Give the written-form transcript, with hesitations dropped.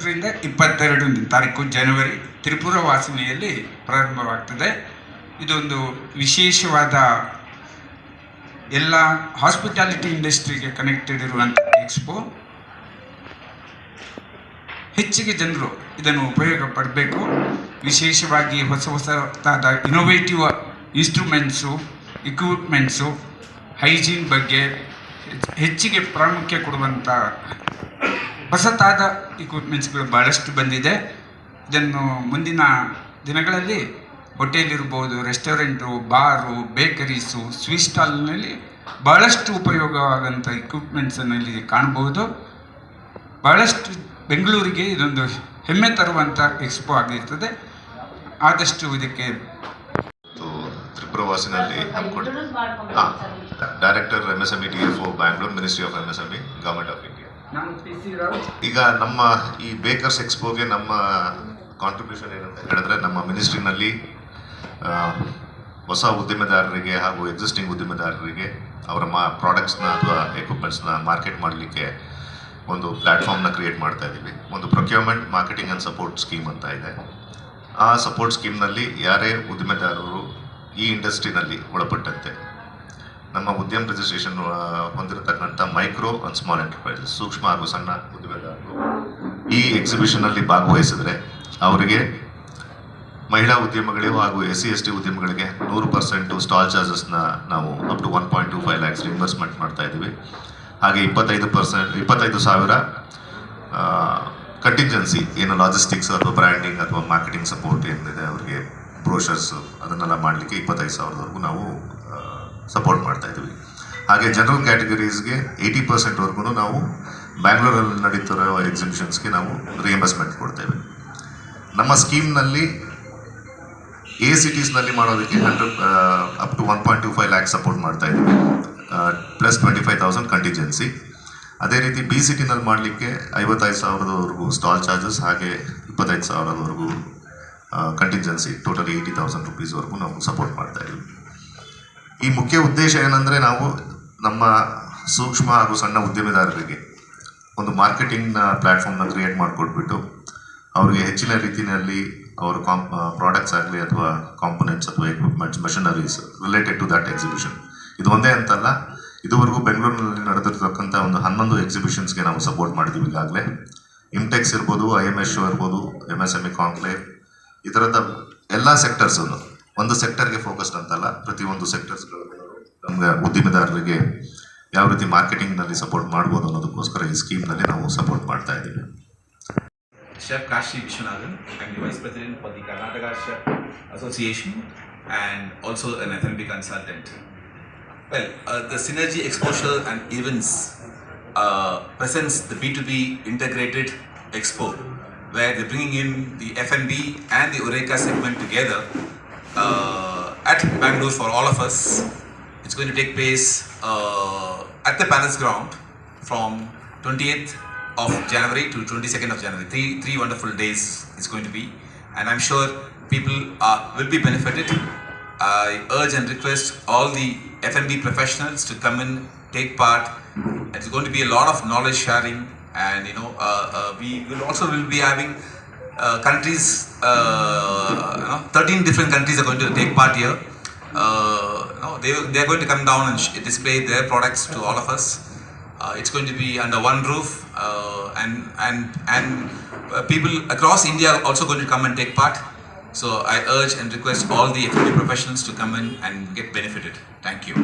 21ರಿಂದ 22 ತಾರೀಕು ಜನವರಿ ತ್ರಿಪುರ ವಾಸಿನಿಯಲ್ಲಿ ಪ್ರಾರಂಭವಾಗ್ತದೆ. ಇದೊಂದು ವಿಶೇಷವಾದ ಎಲ್ಲ ಹಾಸ್ಪಿಟಾಲಿಟಿ ಇಂಡಸ್ಟ್ರಿಗೆ ಕನೆಕ್ಟೆಡ್ ಇರುವಂಥ ಎಕ್ಸ್ಪೋ. ಹೆಚ್ಚಿಗೆ ಜನರು ಇದನ್ನು ಉಪಯೋಗ ಪಡಬೇಕು. ವಿಶೇಷವಾಗಿ ಹೊಸದಾದ ಇನೋವೇಟಿವ್ ಇನ್ಸ್ಟ್ರೂಮೆಂಟ್ಸು, ಇಕ್ವಿಪ್ಮೆಂಟ್ಸು, ಹೈಜೀನ್ ಬಗ್ಗೆ ಹೆಚ್ಚಿಗೆ ಪ್ರಾಮುಖ್ಯ ಕೊಡುವಂಥ ಹೊಸತಾದ ಇಕ್ವಿಪ್ಮೆಂಟ್ಸ್ಗಳು ಭಾಳಷ್ಟು ಬಂದಿದೆ. ಇದನ್ನು ಮುಂದಿನ ದಿನಗಳಲ್ಲಿ ಹೋಟೆಲ್ ಇರ್ಬೋದು, ರೆಸ್ಟೋರೆಂಟು, ಬಾರು, ಬೇಕರೀಸು, ಸ್ವೀಟ್ ಸ್ಟಾಲ್ನಲ್ಲಿ ಭಾಳಷ್ಟು ಉಪಯೋಗವಾದಂಥ ಇಕ್ವಿಪ್ಮೆಂಟ್ಸನ್ನು ಇಲ್ಲಿ ಕಾಣಬಹುದು. ಭಾಳಷ್ಟು ಬೆಂಗಳೂರಿಗೆ ಇದೊಂದು ಹೆಮ್ಮೆ ತರುವಂಥ ಎಕ್ಸ್ಪೋ ಆಗಿರ್ತದೆ. ಆದಷ್ಟು ಇದಕ್ಕೆ ತ್ರಿಪುರವಾಸಿನಲ್ಲಿ director MSME DFO Bangalore, ministry of MSME, government of India. ಈಗ ನಮ್ಮ ಈ ಬೇಕರ್ಸ್ ಎಕ್ಸ್ಪೋಗೆ ನಮ್ಮ ಕಾಂಟ್ರಿಬ್ಯೂಷನ್ ಏನಂತ ಹೇಳಿದ್ರೆ, ನಮ್ಮ ಮಿನಿಸ್ಟ್ರಿನಲ್ಲಿ ಹೊಸ ಉದ್ದಿಮೆದಾರರಿಗೆ ಹಾಗೂ ಎಕ್ಸಿಸ್ಟಿಂಗ್ ಉದ್ದಿಮೆದಾರರಿಗೆ ಅವರ ಪ್ರಾಡಕ್ಟ್ಸ್ನ ಅಥವಾ ಎಕ್ವಿಪ್ಮೆಂಟ್ಸ್ನ ಮಾರ್ಕೆಟ್ ಮಾಡಲಿಕ್ಕೆ ಒಂದು ಪ್ಲ್ಯಾಟ್ಫಾರ್ಮ್ನ ಕ್ರಿಯೇಟ್ ಮಾಡ್ತಾ ಇದ್ದೀವಿ. ಒಂದು procurement, marketing and support scheme ಅಂತ ಇದೆ. ಆ ಸಪೋರ್ಟ್ ಸ್ಕೀಮ್ನಲ್ಲಿ ಯಾರೇ ಉದ್ದಿಮೆದಾರರು ಈ ಇಂಡಸ್ಟ್ರಿನಲ್ಲಿ ಒಳಪಟ್ಟಂತೆ ನಮ್ಮ ಉದ್ಯಮ ರಿಜಿಸ್ಟ್ರೇಷನ್ ಹೊಂದಿರತಕ್ಕಂಥ ಮೈಕ್ರೋ ಆ್ಯಂಡ್ ಸ್ಮಾಲ್ ಎಂಟರ್ಪ್ರೈಸಸ್, ಸೂಕ್ಷ್ಮ ಹಾಗೂ ಸಣ್ಣ ಉದ್ದಿಮೆದಾರರು ಈ ಎಕ್ಸಿಬಿಷನಲ್ಲಿ ಭಾಗವಹಿಸಿದರೆ ಅವರಿಗೆ ಮಹಿಳಾ ಉದ್ಯಮಗಳಿಗೂ ಹಾಗೂ SC/ST ಉದ್ಯಮಗಳಿಗೆ 100% ಸ್ಟಾಲ್ ಚಾರ್ಜಸ್ನ ನಾವು ಅಪ್ ಟು 1.25 lakhs ರಿಇಂಬರ್ಸ್ಮೆಂಟ್ ಮಾಡ್ತಾ ಇದ್ದೀವಿ. ಹಾಗೆ 25,000 ಕಂಟಿಂಜೆನ್ಸಿ, ಏನು ಲಾಜಿಸ್ಟಿಕ್ಸ್ ಅಥವಾ ಬ್ರ್ಯಾಂಡಿಂಗ್ ಅಥವಾ ಮಾರ್ಕೆಟಿಂಗ್ ಸಪೋರ್ಟ್ ಏನಿದೆ ಅವರಿಗೆ, ಬ್ರೋಷರ್ಸ್ ಅದನ್ನೆಲ್ಲ ಮಾಡಲಿಕ್ಕೆ 25,000ವರೆಗೂ ನಾವು ಸಪೋರ್ಟ್ ಮಾಡ್ತಾ ಇದ್ದೀವಿ. ಹಾಗೆ ಜನರಲ್ ಕ್ಯಾಟಗರೀಸ್ಗೆ 80%ವರೆಗೂ ನಾವು ಬ್ಯಾಂಗ್ಳೂರಲ್ಲಿ ನಡೀತಿರೋ ಎಕ್ಸಿಬಿಷನ್ಸ್ಗೆ ನಾವು ರಿಇಂಬರ್ಸ್ಮೆಂಟ್ ಕೊಡ್ತೇವೆ. ನಮ್ಮ ಸ್ಕೀಮ್ನಲ್ಲಿ ಸಿಟೀಸ್ನಲ್ಲಿ ಮಾಡೋದಕ್ಕೆ ಅಪ್ ಟು 1.25 lakhs ಸಪೋರ್ಟ್ ಮಾಡ್ತಾ ಇದ್ದೀವಿ, ಪ್ಲಸ್ 25,000 ಕಂಟಿಂಜೆನ್ಸಿ. ಅದೇ ರೀತಿ ಸಿಟಿನಲ್ಲಿ ಮಾಡಲಿಕ್ಕೆ 55,000ವರೆಗೂ ಸ್ಟಾಲ್ ಚಾರ್ಜಸ್, ಹಾಗೆ 25,000ವರೆಗೂ ಕಂಟಿಂಜೆನ್ಸಿ, ಟೋಟಲ್ 80,000 rupeesವರೆಗೂ ನಾವು ಸಪೋರ್ಟ್ ಮಾಡ್ತಾ ಇದ್ದೀವಿ. ಈ ಮುಖ್ಯ ಉದ್ದೇಶ ಏನಂದರೆ, ನಾವು ನಮ್ಮ ಸೂಕ್ಷ್ಮ ಹಾಗೂ ಸಣ್ಣ ಉದ್ಯಮಿದಾರರಿಗೆ ಒಂದು ಮಾರ್ಕೆಟಿಂಗ್ನ ಪ್ಲ್ಯಾಟ್ಫಾರ್ಮ್ನ ಕ್ರಿಯೇಟ್ ಮಾಡಿಕೊಟ್ಬಿಟ್ಟು ಅವರಿಗೆ ಹೆಚ್ಚಿನ ರೀತಿಯಲ್ಲಿ ಅವರ ಪ್ರಾಡಕ್ಟ್ಸ್ ಆಗಲಿ ಅಥವಾ ಕಾಂಪೊನೆಂಟ್ಸ್ ಅಥವಾ equipments, machineries related to that exhibition, ಇದು ಒಂದೇ ಅಂತಲ್ಲ, ಇದುವರೆಗೂ ಬೆಂಗಳೂರಿನಲ್ಲಿ ನಡೆದಿರ್ತಕ್ಕಂಥ ಒಂದು 11 ಎಕ್ಸಿಬಿಷನ್ಸ್ಗೆ ನಾವು ಸಪೋರ್ಟ್ ಮಾಡಿದ್ದೀವಿ ಈಗಾಗಲೇ. ಇಮ್ಟೆಕ್ಸ್ ಇರ್ಬೋದು, IMS ಶೋ ಇರ್ಬೋದು, MSME ಕಾಂಕ್ಲೇವ್, ಈ ಥರದ ಎಲ್ಲ ಸೆಕ್ಟರ್ಸನ್ನು, ಒಂದು ಸೆಕ್ಟರ್ಗೆ ಫೋಕಸ್ಡ್ ಅಂತಲ್ಲ, ಪ್ರತಿಯೊಂದು ಸೆಕ್ಟರ್ಸ್ಗಳು ನಮಗೆ ಉದ್ದಿಮೆದಾರರಿಗೆ ಯಾವ ರೀತಿ ಮಾರ್ಕೆಟಿಂಗ್ನಲ್ಲಿ ಸಪೋರ್ಟ್ ಮಾಡ್ಬೋದು ಅನ್ನೋದಕ್ಕೋಸ್ಕರ ಈ ಸ್ಕೀಮ್ನಲ್ಲಿ ನಾವು ಸಪೋರ್ಟ್ ಮಾಡ್ತಾ ಇದ್ದೀವಿ. Chef Kashi Vishwanathan. I'm the Vice President for the Karnataka Chef Association and also an F&B consultant. Well, the Synergy Exposure and Events presents the B2B Integrated Expo, where they're bringing in the F&B and the Oreca segment together at Bangalore for all of us. It's going to take place at the Palace Ground from 28th of January to 22nd of January. Three wonderful days it's going to be, and I'm sure people will be benefited. I urge and request all the F&B professionals to come in, take part. It's going to be a lot of knowledge sharing, and we will be having countries, 13 different countries are going to take part here. They are going to come down and display their products to all of us. It's going to be under one roof, and people across India are also going to come and take part. So I urge and request all the F&B professionals to come in and get benefited. Thank you.